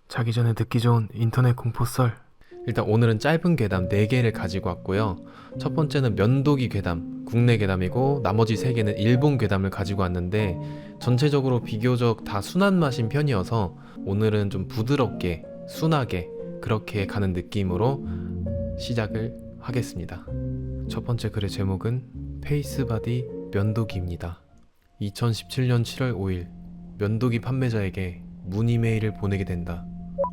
자기 전에 듣기 좋은 인터넷 공포썰. 일단 오늘은 짧은 괴담 4개를 가지고 왔고요. 첫 번째는 면도기 괴담, 국내 괴담이고 나머지 3개는 일본 괴담을 가지고 왔는데 전체적으로 비교적 다 순한 맛인 편이어서 오늘은 좀 부드럽게, 순하게 그렇게 가는 느낌으로 시작을 하겠습니다. 첫 번째 글의 제목은 페이스바디 면도기입니다. 2017년 7월 5일 면도기 판매자에게 문의 메일을 보내게 된다.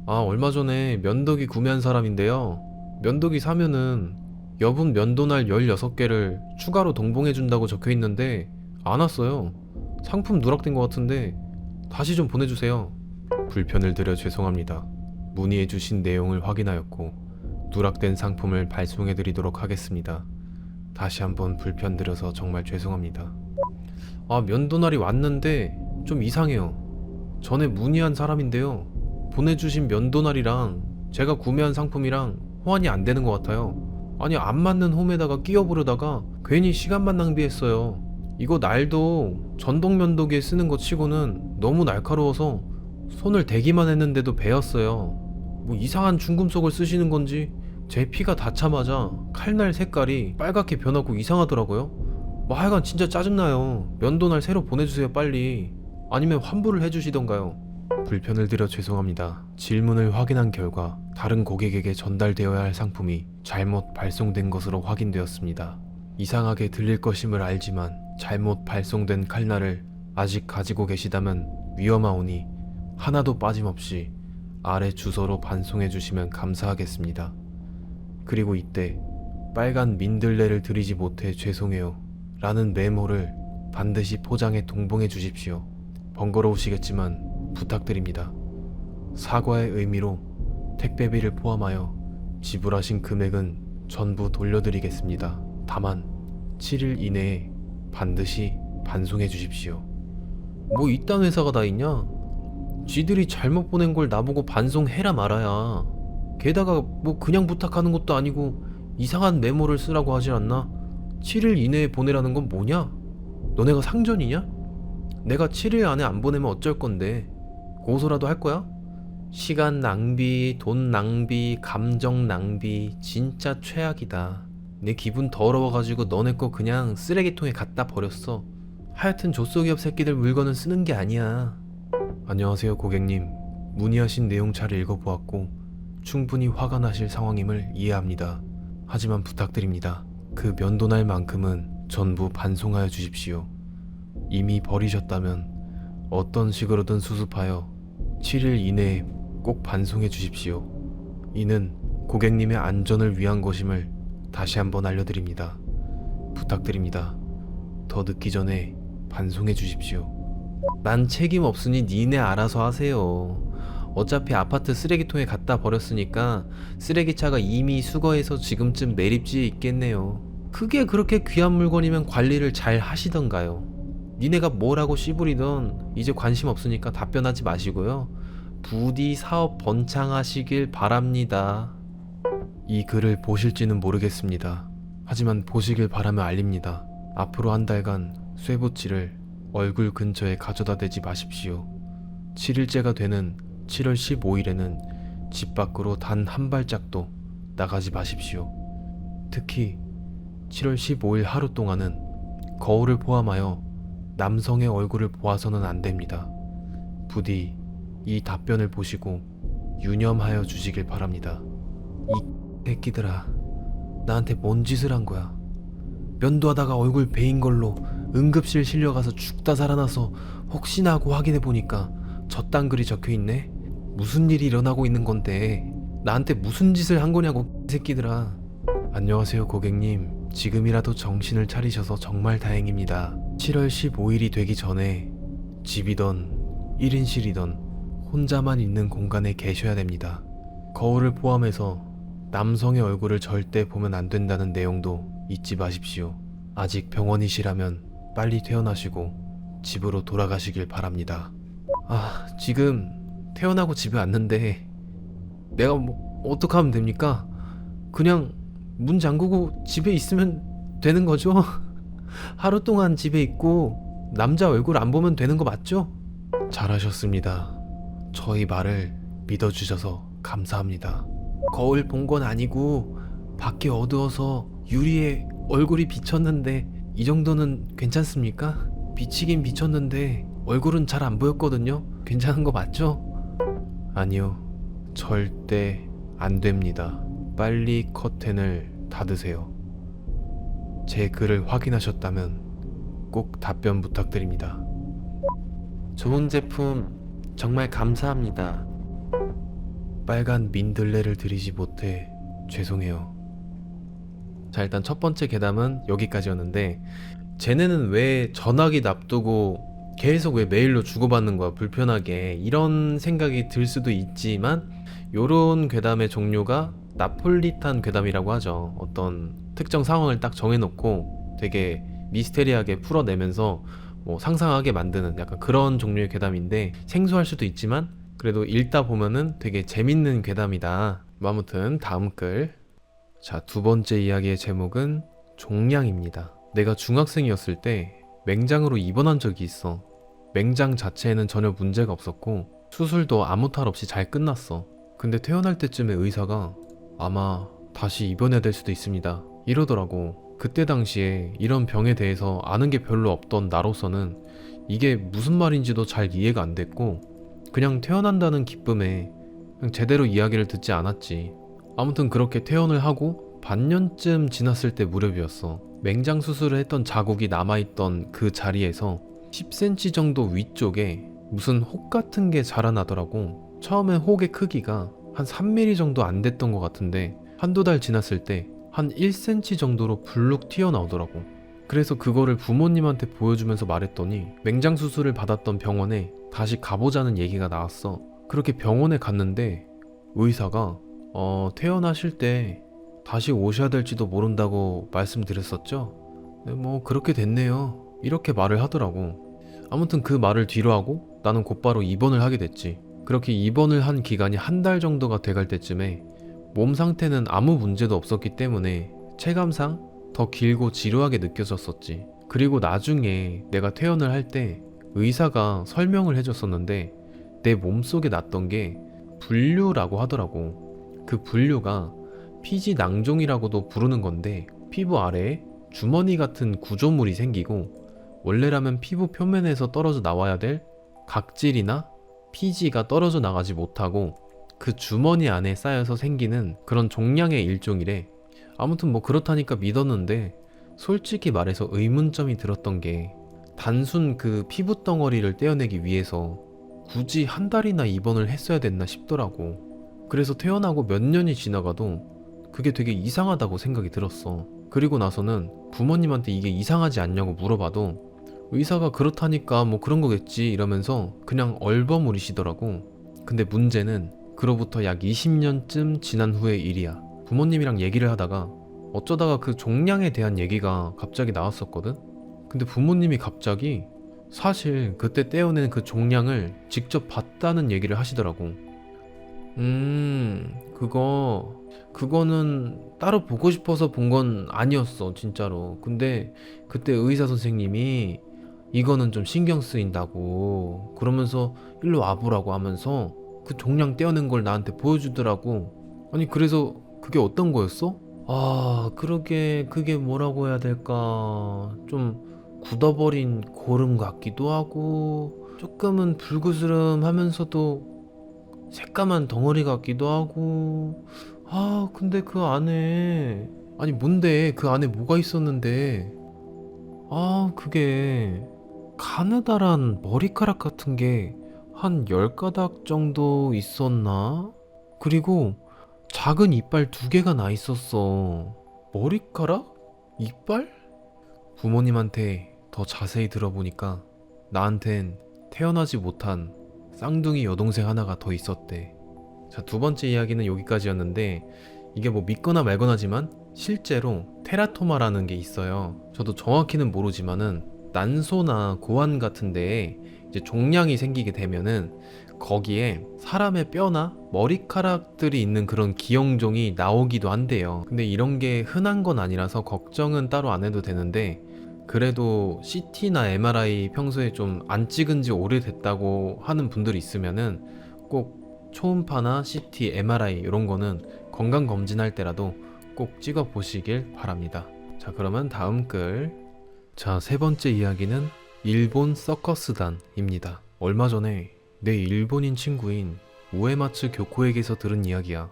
얼마 전에 면도기 구매한 사람인데요. 면도기 사면은 여분 면도날 16개를 추가로 동봉해준다고 적혀있는데 안 왔어요. 상품 누락된 것 같은데 다시 좀 보내주세요. 불편을 드려 죄송합니다. 문의해주신 내용을 확인하였고 누락된 상품을 발송해드리도록 하겠습니다. 다시 한번 불편 드려서 정말 죄송합니다. 면도날이 왔는데 좀 이상해요. 전에 문의한 사람인데요. 보내주신 면도날이랑 제가 구매한 상품이랑 호환이 안 되는 것 같아요. 아니, 안 맞는 홈에다가 끼워보려다가 괜히 시간만 낭비했어요. 이거 날도 전동 면도기에 쓰는 거 치고는 너무 날카로워서 손을 대기만 했는데도 베었어요. 뭐 이상한 중금속을 쓰시는 건지 제 피가 닿자마자 칼날 색깔이 빨갛게 변하고 이상하더라고요. 하여간 진짜 짜증나요. 면도날 새로 보내주세요, 빨리. 아니면 환불을 해주시던가요. 불편을 드려 죄송합니다. 질문을 확인한 결과 다른 고객에게 전달되어야 할 상품이 잘못 발송된 것으로 확인되었습니다. 이상하게 들릴 것임을 알지만 잘못 발송된 칼날을 아직 가지고 계시다면 위험하오니 하나도 빠짐없이 아래 주소로 반송해 주시면 감사하겠습니다. 그리고 이때 빨간 민들레를 드리지 못해 죄송해요 라는 메모를 반드시 포장해 동봉해 주십시오. 번거로우시겠지만 부탁드립니다. 사과의 의미로 택배비를 포함하여 지불하신 금액은 전부 돌려드리겠습니다. 다만 7일 이내에 반드시 반송해 주십시오. 뭐 이딴 회사가 다 있냐? 지들이 잘못 보낸 걸 나보고 반송해라 말아야. 게다가 뭐 그냥 부탁하는 것도 아니고 이상한 메모를 쓰라고 하질 않나? 7일 이내에 보내라는 건 뭐냐? 너네가 상전이냐? 내가 7일 안에 안 보내면 어쩔 건데 고소라도 할 거야? 시간 낭비, 돈 낭비, 감정 낭비 진짜 최악이다. 내 기분 더러워가지고 너네 거 그냥 쓰레기통에 갖다 버렸어. 하여튼 조소기업 새끼들 물건은 쓰는 게 아니야. 안녕하세요 고객님. 문의하신 내용 잘 읽어보았고 충분히 화가 나실 상황임을 이해합니다. 하지만 부탁드립니다. 그 면도날만큼은 전부 반송하여 주십시오. 이미 버리셨다면 어떤 식으로든 수습하여 7일 이내에 꼭 반송해 주십시오. 이는 고객님의 안전을 위한 것임을 다시 한번 알려드립니다. 부탁드립니다. 더 늦기 전에 반송해 주십시오. 난 책임 없으니 니네 알아서 하세요. 어차피 아파트 쓰레기통에 갖다 버렸으니까 쓰레기차가 이미 수거해서 지금쯤 매립지에 있겠네요. 그게 그렇게 귀한 물건이면 관리를 잘 하시던가요. 니네가 뭐라고 씨부리던 이제 관심 없으니까 답변하지 마시고요. 부디 사업 번창하시길 바랍니다. 이 글을 보실지는 모르겠습니다. 하지만 보시길 바라며 알립니다. 앞으로 한 달간 쇠붙이를 얼굴 근처에 가져다 대지 마십시오. 7일째가 되는 7월 15일에는 집 밖으로 단 한 발짝도 나가지 마십시오. 특히 7월 15일 하루 동안은 거울을 포함하여 남성의 얼굴을 보아서는 안 됩니다. 부디 이 답변을 보시고 유념하여 주시길 바랍니다. 이 새끼들아, 나한테 뭔 짓을 한 거야? 면도하다가 얼굴 베인 걸로 응급실 실려가서 죽다 살아나서 혹시나 하고 확인해 보니까 저딴 글이 적혀있네? 무슨 일이 일어나고 있는 건데 나한테 무슨 짓을 한 거냐고, 이 새끼들아. 안녕하세요 고객님. 지금이라도 정신을 차리셔서 정말 다행입니다. 7월 15일이 되기 전에 집이던 1인실이던 혼자만 있는 공간에 계셔야 됩니다. 거울을 포함해서 남성의 얼굴을 절대 보면 안 된다는 내용도 잊지 마십시오. 아직 병원이시라면 빨리 퇴원하시고 집으로 돌아가시길 바랍니다. 지금 퇴원하고 집에 왔는데 내가 뭐 어떡하면 됩니까? 그냥 문 잠그고 집에 있으면 되는 거죠? 하루 동안 집에 있고 남자 얼굴 안 보면 되는 거 맞죠? 잘하셨습니다. 저희 말을 믿어주셔서 감사합니다. 거울 본 건 아니고 밖에 어두워서 유리에 얼굴이 비쳤는데 이 정도는 괜찮습니까? 비치긴 비쳤는데 얼굴은 잘 안 보였거든요. 괜찮은 거 맞죠? 아니요, 절대 안 됩니다. 빨리 커튼을 닫으세요. 제 글을 확인하셨다면 꼭 답변 부탁드립니다. 좋은 제품 정말 감사합니다. 빨간 민들레를 드리지 못해 죄송해요. 자, 일단 첫 번째 괴담은 여기까지였는데, 쟤네는 왜 전화기 놔두고 계속 왜 메일로 주고받는 거야, 불편하게, 이런 생각이 들 수도 있지만, 요런 괴담의 종류가 나폴리탄 괴담이라고 하죠. 어떤 특정 상황을 딱 정해놓고 되게 미스테리하게 풀어내면서 뭐 상상하게 만드는 약간 그런 종류의 괴담인데, 생소할 수도 있지만 그래도 읽다 보면은 되게 재밌는 괴담이다. 뭐 아무튼 다음 글. 자, 두 번째 이야기의 제목은 종량입니다. 내가 중학생이었을 때 맹장으로 입원한 적이 있어. 맹장 자체에는 전혀 문제가 없었고 수술도 아무 탈 없이 잘 끝났어. 근데 퇴원할 때쯤에 의사가 아마 다시 입원해야 될 수도 있습니다, 이러더라고. 그때 당시에 이런 병에 대해서 아는 게 별로 없던 나로서는 이게 무슨 말인지도 잘 이해가 안 됐고, 그냥 퇴원한다는 기쁨에 그냥 제대로 이야기를 듣지 않았지. 아무튼 그렇게 퇴원을 하고 반년쯤 지났을 때 무렵이었어. 맹장 수술을 했던 자국이 남아있던 그 자리에서 10cm 정도 위쪽에 무슨 혹 같은 게 자라나더라고. 처음엔 혹의 크기가 한 3mm 정도 안 됐던 것 같은데 한두 달 지났을 때 한 1cm 정도로 불룩 튀어나오더라고. 그래서 그거를 부모님한테 보여주면서 말했더니 맹장 수술을 받았던 병원에 다시 가보자는 얘기가 나왔어. 그렇게 병원에 갔는데 의사가 퇴원하실 때 다시 오셔야 될지도 모른다고 말씀드렸었죠? 네, 뭐 그렇게 됐네요, 이렇게 말을 하더라고. 아무튼 그 말을 뒤로 하고 나는 곧바로 입원을 하게 됐지. 그렇게 입원을 한 기간이 한 달 정도가 돼갈 때쯤에 몸 상태는 아무 문제도 없었기 때문에 체감상 더 길고 지루하게 느껴졌었지. 그리고 나중에 내가 퇴원을 할 때 의사가 설명을 해줬었는데 내 몸속에 났던 게 분류라고 하더라고. 그 분류가 피지 낭종이라고도 부르는 건데, 피부 아래에 주머니 같은 구조물이 생기고 원래라면 피부 표면에서 떨어져 나와야 될 각질이나 피지가 떨어져 나가지 못하고 그 주머니 안에 쌓여서 생기는 그런 종양의 일종이래. 아무튼 뭐 그렇다니까 믿었는데, 솔직히 말해서 의문점이 들었던 게 단순 그 피부 덩어리를 떼어내기 위해서 굳이 한 달이나 입원을 했어야 됐나 싶더라고. 그래서 퇴원하고 몇 년이 지나가도 그게 되게 이상하다고 생각이 들었어. 그리고 나서는 부모님한테 이게 이상하지 않냐고 물어봐도 의사가 그렇다니까 뭐 그런 거겠지 이러면서 그냥 얼버무리시더라고. 근데 문제는 그로부터 약 20년쯤 지난 후의 일이야. 부모님이랑 얘기를 하다가 어쩌다가 그 종양에 대한 얘기가 갑자기 나왔었거든. 근데 부모님이 갑자기 사실 그때 떼어낸 그 종양을 직접 봤다는 얘기를 하시더라고. 그거는 따로 보고 싶어서 본 건 아니었어, 진짜로. 근데 그때 의사 선생님이 이거는 좀 신경 쓰인다고 그러면서 일로 와보라고 하면서 그 종양 떼어낸 걸 나한테 보여주더라고. 아니 그래서 그게 어떤 거였어? 그러게 그게 뭐라고 해야 될까, 좀 굳어버린 고름 같기도 하고 조금은 불그스름하면서도 새까만 덩어리 같기도 하고. 근데 그 안에, 아니 뭔데, 그 안에 뭐가 있었는데, 그게 가느다란 머리카락 같은 게 한 10가닥 정도 있었나? 그리고 작은 이빨 2개가 나 있었어. 머리카락? 이빨? 부모님한테 더 자세히 들어보니까 나한텐 태어나지 못한 쌍둥이 여동생 하나가 더 있었대. 자, 두 번째 이야기는 여기까지였는데, 이게 뭐 믿거나 말거나지만 실제로 테라토마라는 게 있어요. 저도 정확히는 모르지만은 난소나 고환 같은 데에 이제 종양이 생기게 되면은 거기에 사람의 뼈나 머리카락들이 있는 그런 기형종이 나오기도 한대요. 근데 이런 게 흔한 건 아니라서 걱정은 따로 안 해도 되는데, 그래도 CT나 MRI 평소에 좀 안 찍은 지 오래됐다고 하는 분들이 있으면은 꼭 초음파나 CT, MRI 이런 거는 건강검진할 때라도 꼭 찍어 보시길 바랍니다. 자, 그러면 다음 글. 자, 세 번째 이야기는 일본 서커스단입니다. 얼마 전에 내 일본인 친구인 우에마츠 교코에게서 들은 이야기야.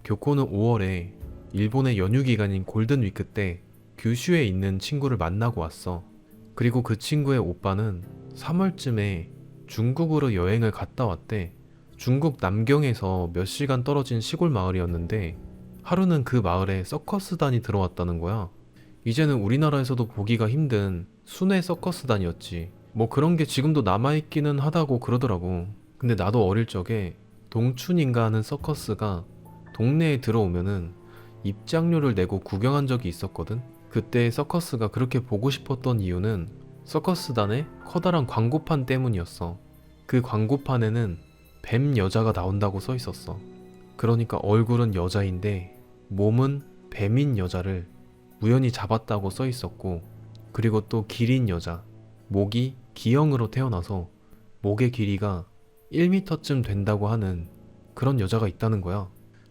교코는 5월에 일본의 연휴 기간인 골든 위크 때 규슈에 있는 친구를 만나고 왔어. 그리고 그 친구의 오빠는 3월쯤에 중국으로 여행을 갔다 왔대. 중국 남경에서 몇 시간 떨어진 시골 마을이었는데 하루는 그 마을에 서커스단이 들어왔다는 거야. 이제는 우리나라에서도 보기가 힘든 순회 서커스단이었지. 뭐 그런 게 지금도 남아있기는 하다고 그러더라고. 근데 나도 어릴 적에 동춘인가 하는 서커스가 동네에 들어오면은 입장료를 내고 구경한 적이 있었거든. 그때 서커스가 그렇게 보고 싶었던 이유는 서커스단의 커다란 광고판 때문이었어. 그 광고판에는 뱀 여자가 나온다고 써 있었어. 그러니까 얼굴은 여자인데 몸은 뱀인 여자를 우연히 잡았다고 써 있었고, 그리고 또 기린 여자, 목이 기형으로 태어나서 목의 길이가 1m쯤 된다고 하는 그런 여자가 있다는 거야.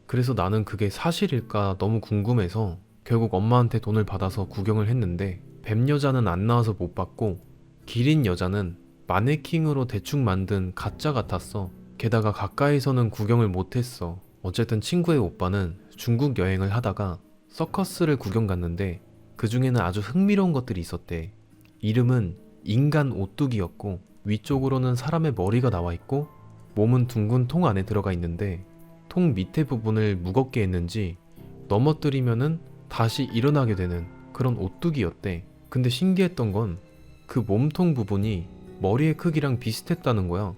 그래서 나는 그게 사실일까 너무 궁금해서 결국 엄마한테 돈을 받아서 구경을 했는데, 뱀 여자는 안 나와서 못 봤고 기린 여자는 마네킹으로 대충 만든 가짜 같았어. 게다가 가까이서는 구경을 못했어. 어쨌든 친구의 오빠는 중국 여행을 하다가 서커스를 구경 갔는데 그 중에는 아주 흥미로운 것들이 있었대. 이름은 인간 오뚜기였고 위쪽으로는 사람의 머리가 나와 있고 몸은 둥근 통 안에 들어가 있는데 통 밑에 부분을 무겁게 했는지 넘어뜨리면은 다시 일어나게 되는 그런 오뚜기였대. 근데 신기했던 건 그 몸통 부분이 머리의 크기랑 비슷했다는 거야.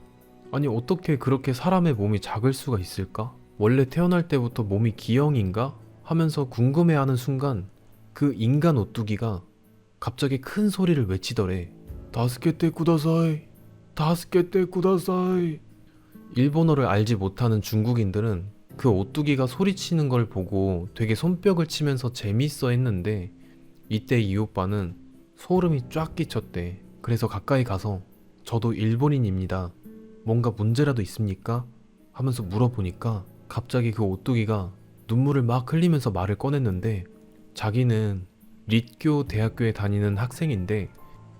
아니 어떻게 그렇게 사람의 몸이 작을 수가 있을까? 원래 태어날 때부터 몸이 기형인가? 하면서 궁금해하는 순간 그 인간 오뚜기가 갑자기 큰 소리를 외치더래. 다스케테 쿠다사이, 다스케테 쿠다사이. 일본어를 알지 못하는 중국인들은 그 오뚜기가 소리치는 걸 보고 되게 손뼉을 치면서 재밌어 했는데 이때 이 오빠는 소름이 쫙 끼쳤대. 그래서 가까이 가서 저도 일본인입니다. 뭔가 문제라도 있습니까? 하면서 물어보니까 갑자기 그 오뚜기가 눈물을 막 흘리면서 말을 꺼냈는데 자기는 릿교 대학교에 다니는 학생인데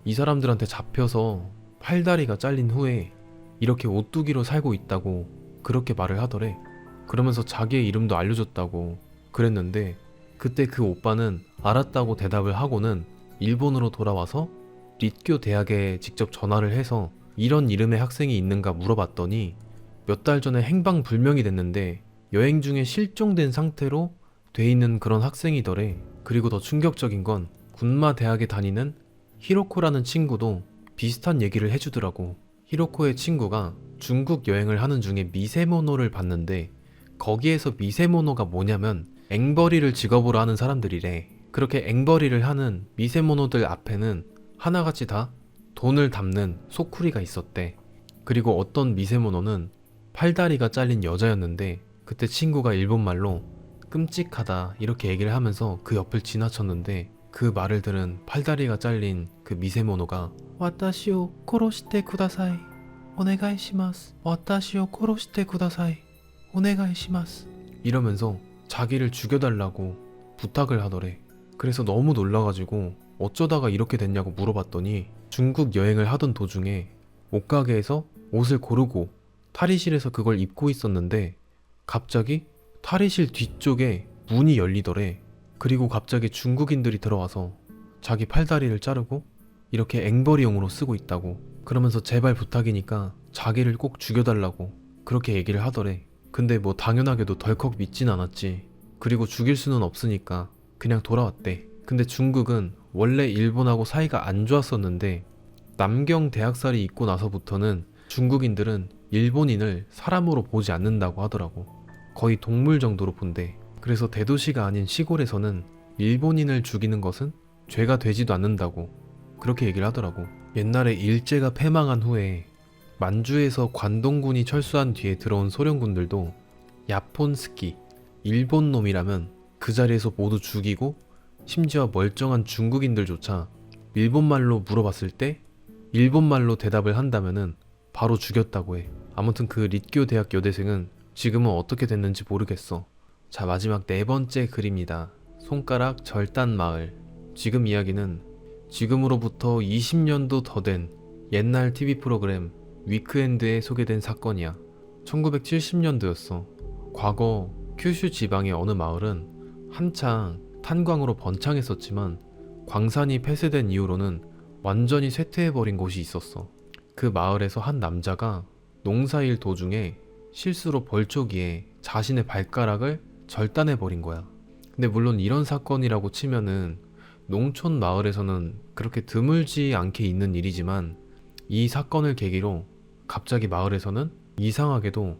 이 사람들한테 잡혀서 팔다리가 잘린 후에 이렇게 오뚜기로 살고 있다고 그렇게 말을 하더래. 그러면서 자기의 이름도 알려줬다고 그랬는데 그때 그 오빠는 알았다고 대답을 하고는 일본으로 돌아와서 릿교 대학에 직접 전화를 해서 이런 이름의 학생이 있는가 물어봤더니 몇 달 전에 행방불명이 됐는데 여행 중에 실종된 상태로 돼 있는 그런 학생이더래. 그리고 더 충격적인 건 군마 대학에 다니는 히로코라는 친구도 비슷한 얘기를 해주더라고. 히로코의 친구가 중국 여행을 하는 중에 미세모노를 봤는데 거기에서 미세모노가 뭐냐면 앵벌이를 직업으로 하는 사람들이래. 그렇게 앵벌이를 하는 미세모노들 앞에는 하나같이 다 돈을 담는 소쿠리가 있었대. 그리고 어떤 미세모노는 팔다리가 잘린 여자였는데 그때 친구가 일본말로 끔찍하다 이렇게 얘기를 하면서 그 옆을 지나쳤는데 그 말을 들은 팔다리가 잘린 그 미세모노가 와타시오 코로시테 쿠다사이 오네가이시마스 와타시오 코로시테 쿠다사이 오네가이시마스 이러면서 자기를 죽여달라고 부탁을 하더래. 그래서 너무 놀라가지고 어쩌다가 이렇게 됐냐고 물어봤더니 중국 여행을 하던 도중에 옷가게에서 옷을 고르고 탈의실에서 그걸 입고 있었는데 갑자기 탈의실 뒤쪽에 문이 열리더래. 그리고 갑자기 중국인들이 들어와서 자기 팔다리를 자르고 이렇게 앵벌이용으로 쓰고 있다고, 그러면서 제발 부탁이니까 자기를 꼭 죽여달라고 그렇게 얘기를 하더래. 근데 뭐 당연하게도 덜컥 믿진 않았지. 그리고 죽일 수는 없으니까 그냥 돌아왔대. 근데 중국은 원래 일본하고 사이가 안 좋았었는데 남경 대학살이 있고 나서부터는 중국인들은 일본인을 사람으로 보지 않는다고 하더라고. 거의 동물 정도로 본대. 그래서 대도시가 아닌 시골에서는 일본인을 죽이는 것은 죄가 되지도 않는다고 그렇게 얘기를 하더라고. 옛날에 일제가 패망한 후에 만주에서 관동군이 철수한 뒤에 들어온 소련군들도 야폰스키, 일본 놈이라면 그 자리에서 모두 죽이고 심지어 멀쩡한 중국인들조차 일본말로 물어봤을 때 일본말로 대답을 한다면은 바로 죽였다고 해. 아무튼 그 릿교 대학 여대생은 지금은 어떻게 됐는지 모르겠어. 자, 마지막 네 번째 글입니다. 손가락 절단 마을. 지금 이야기는 지금으로부터 20년도 더 된 옛날 TV 프로그램 위크엔드에 소개된 사건이야. 1970년도였어. 과거 큐슈 지방의 어느 마을은 한창 탄광으로 번창했었지만 광산이 폐쇄된 이후로는 완전히 쇠퇴해버린 곳이 있었어. 그 마을에서 한 남자가 농사일 도중에 실수로 벌초기에 자신의 발가락을 절단해버린 거야. 근데 물론 이런 사건이라고 치면은 농촌 마을에서는 그렇게 드물지 않게 있는 일이지만 이 사건을 계기로 갑자기 마을에서는 이상하게도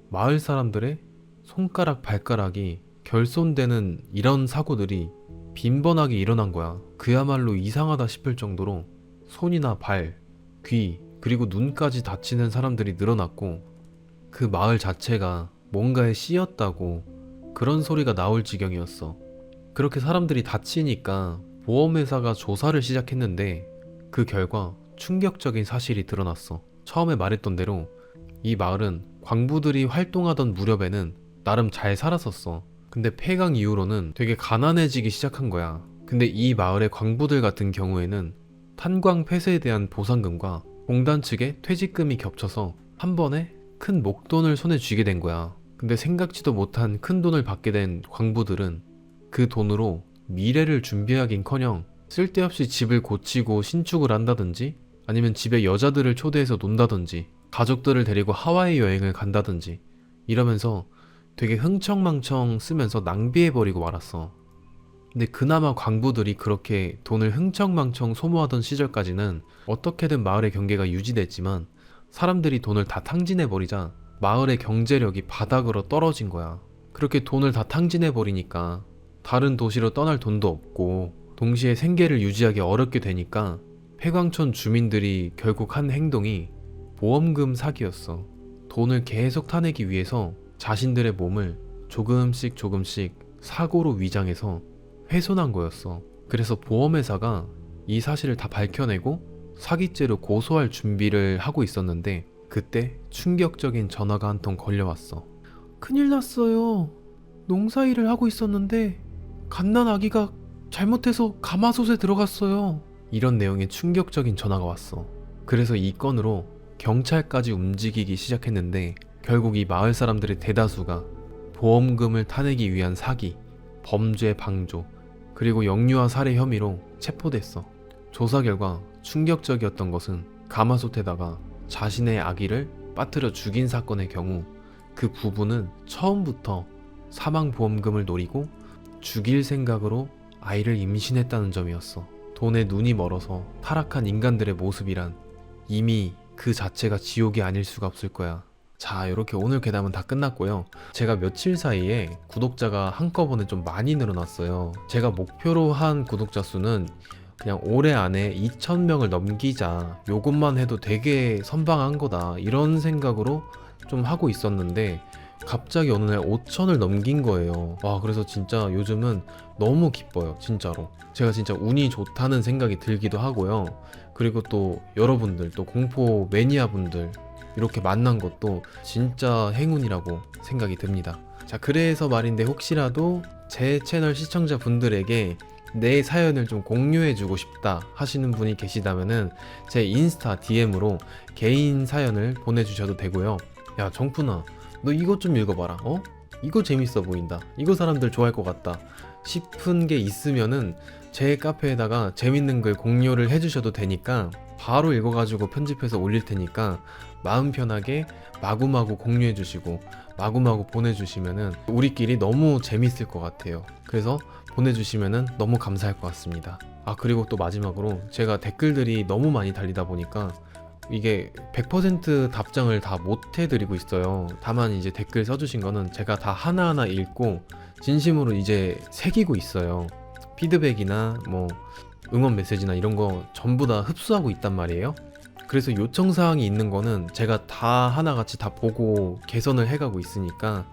마을 사람들의 손가락 발가락이 결손되는 이런 사고들이 빈번하게 일어난 거야. 그야말로 이상하다 싶을 정도로 손이나 발, 귀, 그리고 눈까지 다치는 사람들이 늘어났고 그 마을 자체가 뭔가에 씌였다고 그런 소리가 나올 지경이었어. 그렇게 사람들이 다치니까 보험회사가 조사를 시작했는데 그 결과 충격적인 사실이 드러났어. 처음에 말했던 대로 이 마을은 광부들이 활동하던 무렵에는 나름 잘 살았었어. 근데 폐광 이후로는 되게 가난해지기 시작한 거야. 근데 이 마을의 광부들 같은 경우에는 탄광 폐쇄에 대한 보상금과 공단 측의 퇴직금이 겹쳐서 한 번에 큰 목돈을 손에 쥐게 된 거야. 근데 생각지도 못한 큰 돈을 받게 된 광부들은 그 돈으로 미래를 준비하긴커녕 쓸데없이 집을 고치고 신축을 한다든지 아니면 집에 여자들을 초대해서 논다든지 가족들을 데리고 하와이 여행을 간다든지 이러면서 되게 흥청망청 쓰면서 낭비해버리고 말았어. 근데 그나마 광부들이 그렇게 돈을 흥청망청 소모하던 시절까지는 어떻게든 마을의 경계가 유지됐지만 사람들이 돈을 다 탕진해버리자 마을의 경제력이 바닥으로 떨어진 거야. 그렇게 돈을 다 탕진해버리니까 다른 도시로 떠날 돈도 없고 동시에 생계를 유지하기 어렵게 되니까 폐광촌 주민들이 결국 한 행동이 보험금 사기였어. 돈을 계속 타내기 위해서 자신들의 몸을 조금씩 사고로 위장해서 훼손한 거였어. 그래서 보험회사가 이 사실을 다 밝혀내고 사기죄로 고소할 준비를 하고 있었는데 그때 충격적인 전화가 한 통 걸려왔어. 큰일 났어요. 농사일을 하고 있었는데 갓난아기가 잘못해서 가마솥에 들어갔어요. 이런 내용의 충격적인 전화가 왔어. 그래서 이 건으로 경찰까지 움직이기 시작했는데 결국 이 마을 사람들의 대다수가 보험금을 타내기 위한 사기, 범죄 방조, 그리고 영유아 살해 혐의로 체포됐어. 조사 결과 충격적이었던 것은 가마솥에다가 자신의 아기를 빠뜨려 죽인 사건의 경우 그 부부는 처음부터 사망보험금을 노리고 죽일 생각으로 아이를 임신했다는 점이었어. 돈에 눈이 멀어서 타락한 인간들의 모습이란 이미 그 자체가 지옥이 아닐 수가 없을 거야. 자, 이렇게 오늘 괴담은 다 끝났고요. 제가 며칠 사이에 구독자가 한꺼번에 좀 많이 늘어났어요. 제가 목표로 한 구독자 수는 그냥 올해 안에 2,000명을 넘기자, 요것만 해도 되게 선방한 거다, 이런 생각으로 좀 하고 있었는데 갑자기 어느 날 5,000을 넘긴 거예요. 와, 그래서 진짜 요즘은 너무 기뻐요. 진짜로 제가 진짜 운이 좋다는 생각이 들기도 하고요. 그리고 또 여러분들, 또 공포 매니아분들 이렇게 만난 것도 진짜 행운이라고 생각이 듭니다. 자, 그래서 말인데 혹시라도 제 채널 시청자분들에게 내 사연을 좀 공유해주고 싶다 하시는 분이 계시다면은 제 인스타 DM으로 개인 사연을 보내주셔도 되고요. 야, 정푼아, 너 이것 좀 읽어봐라. 이거 재밌어 보인다, 이거 사람들 좋아할 것 같다 싶은 게 있으면은 제 카페에다가 재밌는 글 공유를 해주셔도 되니까 바로 읽어가지고 편집해서 올릴 테니까 마음 편하게 마구마구 공유해주시고 마구마구 보내주시면은 우리끼리 너무 재밌을 것 같아요. 그래서 보내주시면은 너무 감사할 것 같습니다. 아, 그리고 또 마지막으로 제가 댓글들이 너무 많이 달리다 보니까 이게 100% 답장을 다 못 해드리고 있어요. 다만 이제 댓글 써주신 거는 제가 다 하나하나 읽고 진심으로 이제 새기고 있어요. 피드백이나 뭐 응원 메시지나 이런 거 전부 다 흡수하고 있단 말이에요. 그래서 요청사항이 있는 거는 제가 다 하나같이 다 보고 개선을 해가고 있으니까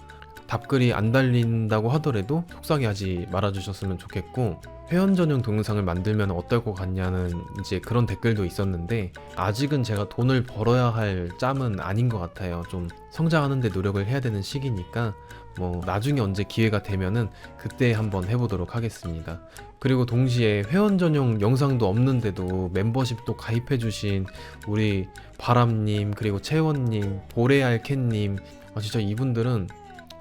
답글이 안 달린다고 하더라도 속상해하지 말아주셨으면 좋겠고, 회원 전용 동영상을 만들면 어떨 것 같냐는 이제 그런 댓글도 있었는데, 아직은 제가 돈을 벌어야 할 짬은 아닌 것 같아요. 좀 성장하는 데 노력을 해야 되는 시기니까 뭐 나중에 언제 기회가 되면은 그때 한번 해보도록 하겠습니다. 그리고 동시에 회원 전용 영상도 없는데도 멤버십도 가입해주신 우리 바람님, 그리고 채원님, 보레알캣님, 진짜 이분들은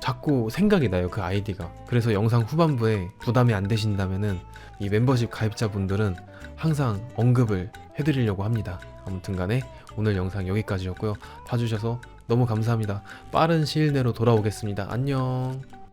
자꾸 생각이 나요, 그 아이디가. 그래서 영상 후반부에 부담이 안 되신다면은 이 멤버십 가입자분들은 항상 언급을 해드리려고 합니다. 아무튼 간에 오늘 영상 여기까지였고요. 봐주셔서 너무 감사합니다. 빠른 시일 내로 돌아오겠습니다. 안녕.